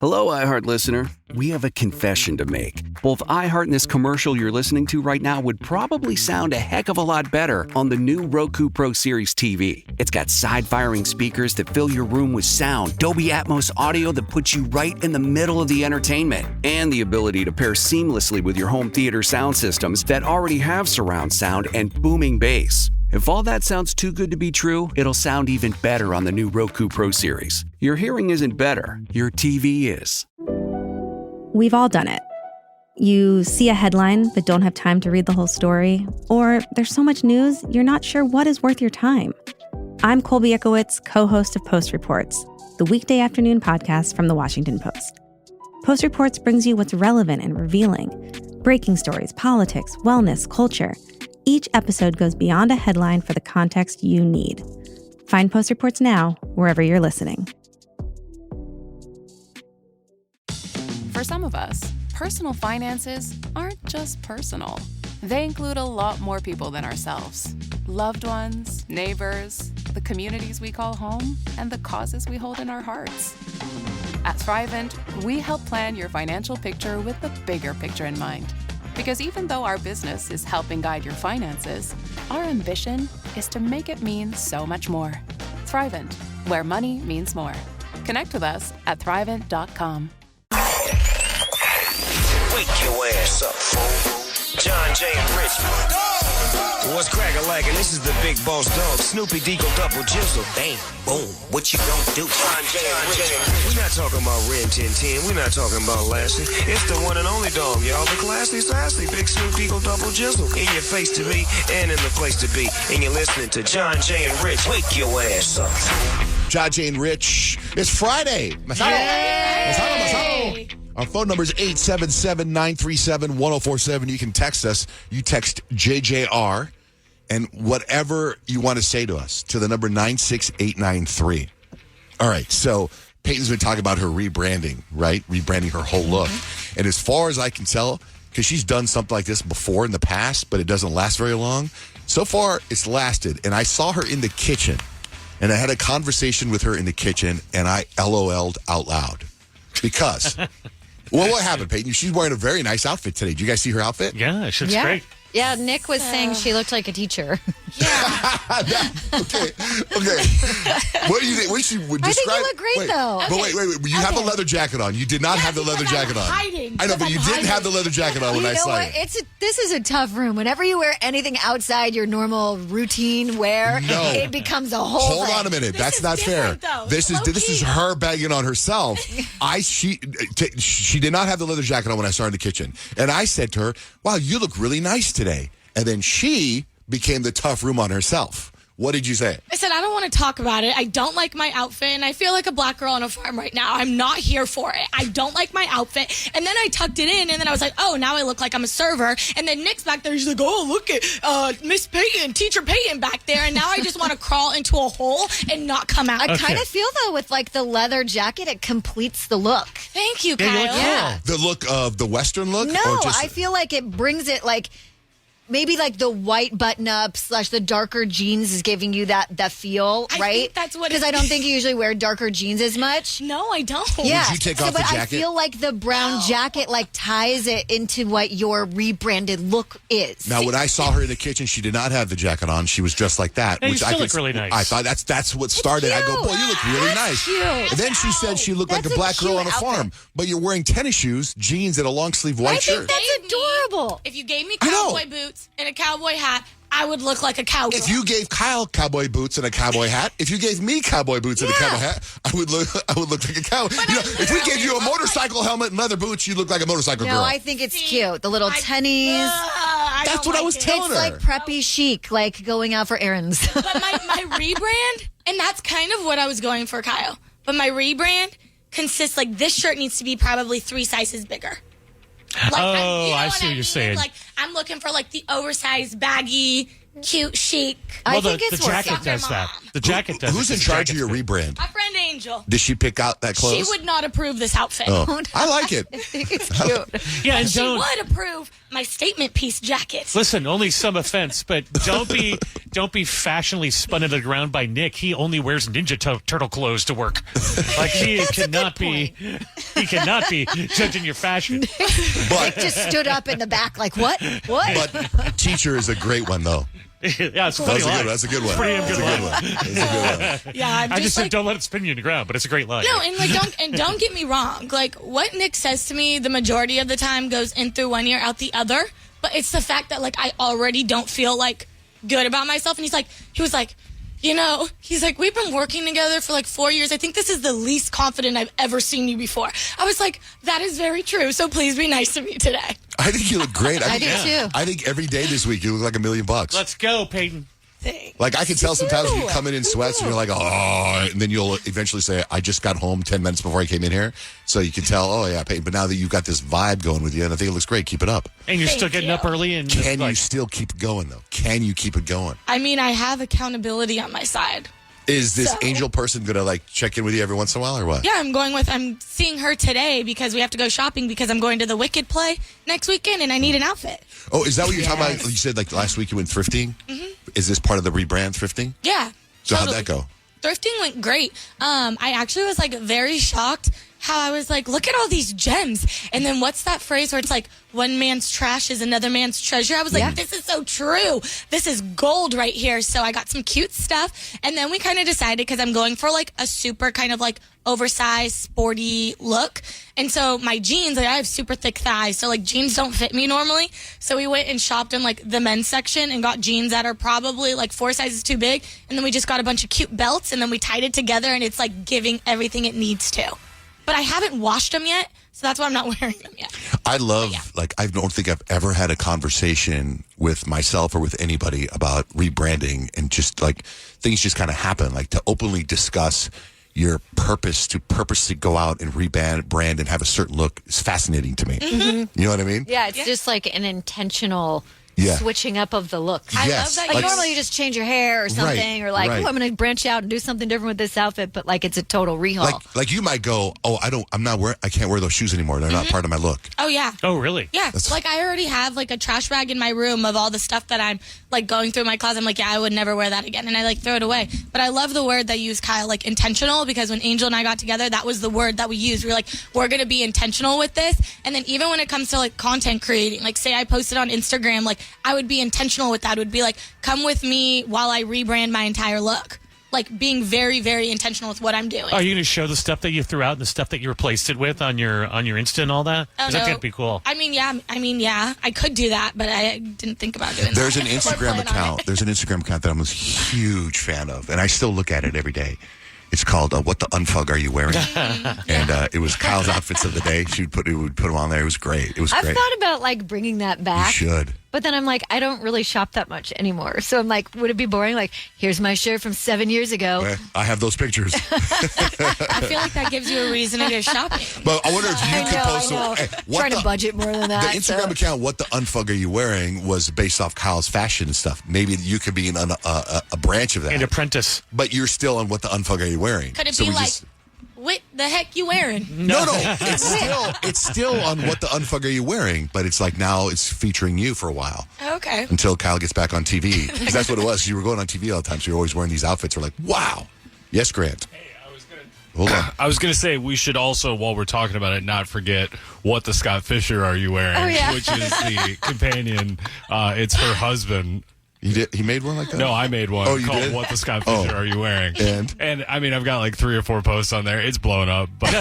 Hello, iHeart listener. We have a confession to make. Both iHeart and this commercial you're listening to right now would probably sound a heck of a lot better on the new Roku Pro Series TV. It's got side-firing speakers that fill your room with sound, Dolby Atmos audio that puts you right in the middle of the entertainment, and the ability to pair seamlessly with your home theater sound systems that already have surround sound and booming bass. If all that sounds too good to be true, it'll sound even better on the new Roku Pro Series. Your hearing isn't better, your TV is. We've all done it. You see a headline but don't have time to read the whole story, or there's so much news you're not sure what is worth your time. I'm Colby Ekowitz, co-host of Post Reports, the weekday afternoon podcast from The Washington Post. Post Reports brings you what's relevant and revealing. Breaking stories, politics, wellness, culture. Each episode goes beyond a headline for the context you need. Find Post Reports now, wherever you're listening. For some of us, personal finances aren't just personal. They include a lot more people than ourselves. Loved ones, neighbors, the communities we call home, and the causes we hold in our hearts. At Thrivent, we help plan your financial picture with the bigger picture in mind. Because even though our business is helping guide your finances, our ambition is to make it mean so much more. Thrivent, where money means more. Connect with us at Thrivent.com. Wake your ass up, fool. John J. and Rich. What's crack-a-lackin'? This is the big boss dog, Snoopy Deagle Double Jizzle. Bang, boom, what you gonna do? John J. and Rich. We're not talking about Ren 1010. We're not talking about Lassie. It's the one and only dog, y'all. The classy, sassy, big Snoop Deagle Double Jizzle. In your face to be and in the place to be. And you're listening to John J. and Rich. Wake your ass up. John J. and Rich. It's Friday. Masado. Our phone number is 877-937-1047. You can text us. You text JJR and whatever you want to say to us to the number 96893. All right. So Payton's been talking about her rebranding, right? Rebranding her whole look. And as far as I can tell, because she's done something like this before in the past, but it doesn't last very long. So far, it's lasted. And I saw her in the kitchen. And I had a conversation with her in the kitchen, and I LOL'd out loud. Because... Well, what happened, Payton? She's wearing a very nice outfit today. Did you guys see her outfit? Yeah, she's great. Yeah, Nick was saying she looked like a teacher. Okay. What do you think? I think you look great, though. But wait. You have a leather jacket on. You did not have the leather jacket on. I know, but you didn't have the leather jacket on when I saw you. This is a tough room. Whenever you wear anything outside your normal routine wear, it becomes a whole Hold thing. on a minute. That's not fair. Though. This is her bagging on herself. She did not have the leather jacket on when I saw her in the kitchen. And I said to her, wow, you look really nice today. And then she became the tough room on herself. What did you say? I said, I don't want to talk about it. I don't like my outfit, and I feel like a black girl on a farm right now. I'm not here for it. I don't like my outfit. And then I tucked it in, and then I was like, oh, now I look like I'm a server. And then Nick's back there. He's like, oh, look at Miss Payton, Teacher Payton back there. And now I just want to crawl into a hole and not come out. I kind of feel, though, with like the leather jacket, it completes the look. Thank you, Kyle. Yeah. The look of the Western look? No, or just... I feel like it brings it like... Maybe like the white button-up / the darker jeans is giving you that feel, right? I think that's what. Because I don't think you usually wear darker jeans as much. No, I don't. Yeah. Did you take off the but jacket? I feel like the brown jacket like ties it into what your rebranded look is. Now, when I saw her in the kitchen, she did not have the jacket on. She was dressed like that. Hey, which you still look really nice. I thought that's what started. I go, boy, you look really nice. Cute. And then she said she looked like a black girl on a farm. Outfit. But you're wearing tennis shoes, jeans, and a long sleeve white shirt. That's adorable. If you gave me cowboy boots and a cowboy hat, I would look like a cowboy. If you gave Kyle cowboy boots and a cowboy hat, if you gave me cowboy boots and a cowboy hat, I would look like a cowboy. If we gave you a motorcycle helmet and leather boots, you look like a motorcycle girl. No, I think it's cute. The little tennies. That's what I was telling her. It's like preppy chic, like going out for errands. But my rebrand, and that's kind of what I was going for, Kyle. But my rebrand consists like this shirt needs to be probably 3 sizes bigger. Like, I see what you're saying. Like I'm looking for like the oversized, baggy, cute, chic. Well, I think the it's jacket working. does that. The jacket does. Who's in The charge of jacket's your good. rebrand? My friend Angel. Did she pick out that clothes? She would not approve this outfit. Oh, I like it. I think it's cute. Yeah, and She don't would approve my statement piece jacket. listen. Only some offense, but don't be fashionally spun into the ground by Nick. He only wears Ninja Turtle clothes to work. Like he cannot be judging your fashion. But Just stood up in the back like, what? What? but teacher is a great one though. Yeah, it's a funny line. That's a good one. Pretty damn That's good a good line. one. That's a good one. Yeah, I'm I just said like, don't let it spin you in the ground, but it's a great line. no, and like don't get me wrong. Like what Nick says to me, the majority of the time goes in through one ear, out the other. But it's the fact that like I already don't feel like good about myself. And he was like, he's like, we've been working together for like 4 years. I think this is the least confident I've ever seen you before. I was like, that is very true. So please be nice to me today. I think you look great. I do too. I think every day this week you look like $1 million. Let's go, Payton. Thanks. Like I can tell sometimes when you come in sweats and you're like, oh, and then you'll eventually say, I just got home 10 minutes before I came in here. So you can tell, oh yeah, Peyton. But now that you've got this vibe going with you, and I think it looks great, keep it up. And you're Thank still getting you. up early and Can you like, still keep it going though? Can you keep it going? I mean, I have accountability on my side. Is this So- angel person gonna like check in with you every once in a while or what? Yeah, I'm seeing her today because we have to go shopping because I'm going to the Wicked play next weekend and I need an outfit. Oh, is that what you're talking about? You said like last week you went thrifting. Mm-hmm. Is this part of the rebrand thrifting? Yeah. So how'd totally. that go? Thrifting went great. I actually was like very shocked how I was like, look at all these gems. And then what's that phrase where it's like, one man's trash is another man's treasure? I was like, this is so true. This is gold right here. So I got some cute stuff. And then we kind of decided, because I'm going for like a super kind of like oversized, sporty look. And so my jeans, like I have super thick thighs. So like jeans don't fit me normally. So we went and shopped in like the men's section and got jeans that are probably like 4 sizes too big. And then we just got a bunch of cute belts and then we tied it together and it's like giving everything it needs to. But I haven't washed them yet, so that's why I'm not wearing them yet. I love, like, I don't think I've ever had a conversation with myself or with anybody about rebranding and just like things just kind of happen. Like to openly discuss your purpose, to purposely go out and brand and have a certain look is fascinating to me. Mm-hmm. You know what I mean? Yeah, it's just like an intentional switching up of the look. I Yes. love that. Like normally you just change your hair or something, or like, right. oh, I'm going to branch out and do something different with this outfit, but like it's a total rehaul. Like you might go, oh, I can't wear those shoes anymore. They're not part of my look. Oh, yeah. oh really? Yeah, like I already have like a trash bag in my room of all the stuff that I'm like going through my closet. I'm like, yeah, I would never wear that again. And I like throw it away. But I love the word that you used, Kyle, like intentional, because when Angel and I got together, that was the word that we used. We were like, we're going to be intentional with this. And then even when it comes to like content creating, like say I posted on Instagram, like I would be intentional with that. It would be like, come with me while I rebrand my entire look. Like being very, very intentional with what I'm doing. Are you going to show the stuff that you threw out and the stuff that you replaced it with on your Insta and all that? Oh, 'Cause no. that could be cool. I mean, yeah, I could do that, but I didn't think about doing There's that. an Instagram account. There's an Instagram account that I'm a huge fan of, and I still look at it every day. It's called "What the Unfug Are You Wearing?" And it was Kyle's outfits of the day. She would put them on there. It was great. It was I've great. thought about like bringing that You back. should. But then I'm like, I don't really shop that much anymore. So I'm like, would it be boring? Like, here's my shirt from 7 years ago. I have those pictures. I feel like that gives you a reason to go shopping. But I wonder if you could post I know. what Trying to budget more than that. The Instagram account, "What the Unfug Are You Wearing?" was based off Kyle's fashion and stuff. Maybe you could be a branch of that. An apprentice. But you're still on "What the Unfug Are You Wearing?" Could it So be we like, just- what the heck you wearing? No, it's still on "What the Unfug Are You Wearing?" But it's like now it's featuring you for a while Okay. until Kyle gets back on TV, because that's what it was. You were going on TV all the time, so you're always wearing these outfits. We're like, wow, yes, Grant. Hold on. I was going to say we should also, while we're talking about it, not forget "What the Scott Fisher Are You Wearing?" Oh, yeah. which is the companion. It's her husband. He made one like that? No, I made one Oh, you called did? "What the Scott Fisher Are You Wearing?" And I mean, I've got like 3 or 4 posts on there. It's blown up, but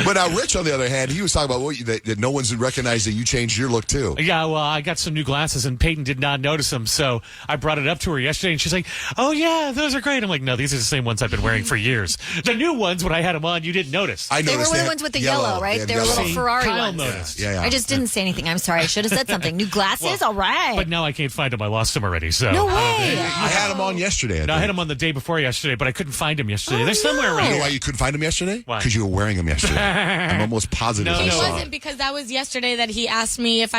But now Rich, on the other hand, he was talking about that no one's recognized that you changed your look too. Yeah, well, I got some new glasses, and Peyton did not notice them, so I brought it up to her yesterday, and she's like, oh, yeah, those are great. I'm like, no, these are the same ones I've been wearing for years. The new ones, when I had them on, you didn't notice. I They were noticed the ones with the yellow, right? had They were little See, Ferrari Kyle ones. noticed. Yeah. I just didn't say anything. I'm sorry. I should have said something. New glasses? All right. But now I can't find them. I lost them already, so. No way. I had him on yesterday. No, I had them on the day before yesterday, but I couldn't find them yesterday. They're somewhere You around know here. why you couldn't find him yesterday? Why? Because you were wearing them yesterday. I'm almost positive No, I It saw wasn't it. because that was yesterday that he asked me if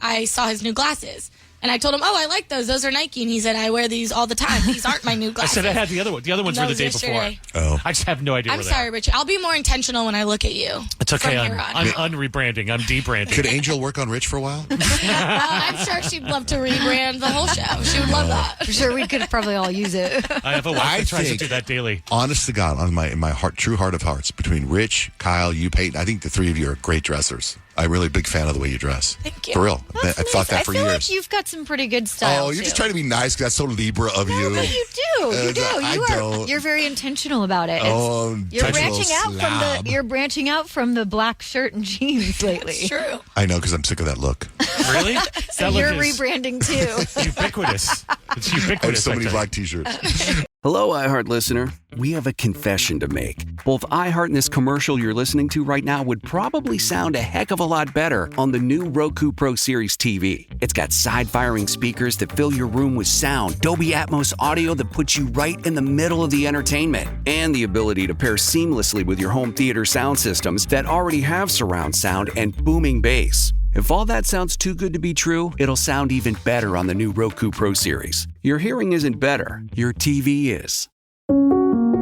I saw his new glasses. And I told him, I like those. Those are Nike. And he said, I wear these all the time. These aren't my new I glasses. said I had the other one. The other ones were the day yesterday. before. Oh. I just have no idea I'm where they sorry, are. Rich. I'll be more intentional when I look at you. It's okay. From here on. I'm unrebranding. I'm debranding. Could Angel work on Rich for a while? I'm sure she'd love to rebrand the whole show. She would love that. I'm sure we could probably all use it. I have a wife that tries to do that daily. Honest to God, in my heart, true heart of hearts, between Rich, Kyle, you, Payton, I think the three of you are great dressers. I'm really a big fan of the way you dress. Thank you. For real. That's I thought that nice. for I feel years. like you've got some pretty good style. Oh, you're just trying to be nice because that's so Libra of you. But you do. You do. I don't. You're very intentional about it. Oh, You're intentional branching out slob. you're branching out from the black shirt and jeans lately. It's true. I know because I'm sick of that look. Really? So That you're look is rebranding too. ubiquitous. It's I have ubiquitous. so I many tell black you. T-shirts. Hello, iHeart listener. We have a confession to make. Both iHeart and this commercial you're listening to right now would probably sound a heck of a lot better on the new Roku Pro Series TV. It's got side-firing speakers that fill your room with sound, Dolby Atmos audio that puts you right in the middle of the entertainment, and the ability to pair seamlessly with your home theater sound systems that already have surround sound and booming bass. If all that sounds too good to be true, it'll sound even better on the new Roku Pro Series. Your hearing isn't better, your TV is.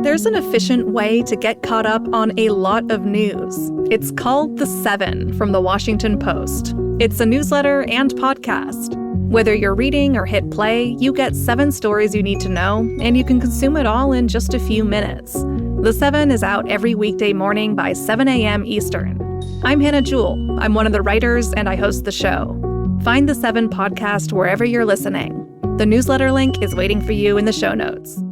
There's an efficient way to get caught up on a lot of news. It's called The 7 from The Washington Post. It's a newsletter and podcast. Whether you're reading or hit play, you get 7 stories you need to know, and you can consume it all in just a few minutes. The 7 is out every weekday morning by 7 a.m. Eastern. I'm Hannah Jewell. I'm one of the writers, and I host the show. Find The 7 podcast wherever you're listening. The newsletter link is waiting for you in the show notes.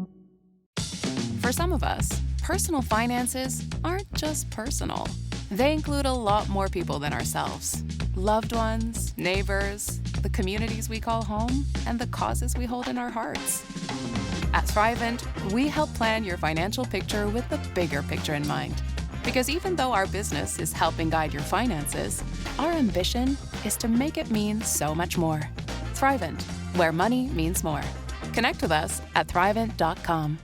For some of us, personal finances aren't just personal. They include a lot more people than ourselves. Loved ones, neighbors, the communities we call home, and the causes we hold in our hearts. At Thrivent, we help plan your financial picture with the bigger picture in mind. Because even though our business is helping guide your finances, our ambition is to make it mean so much more. Thrivent, where money means more. Connect with us at thrivent.com.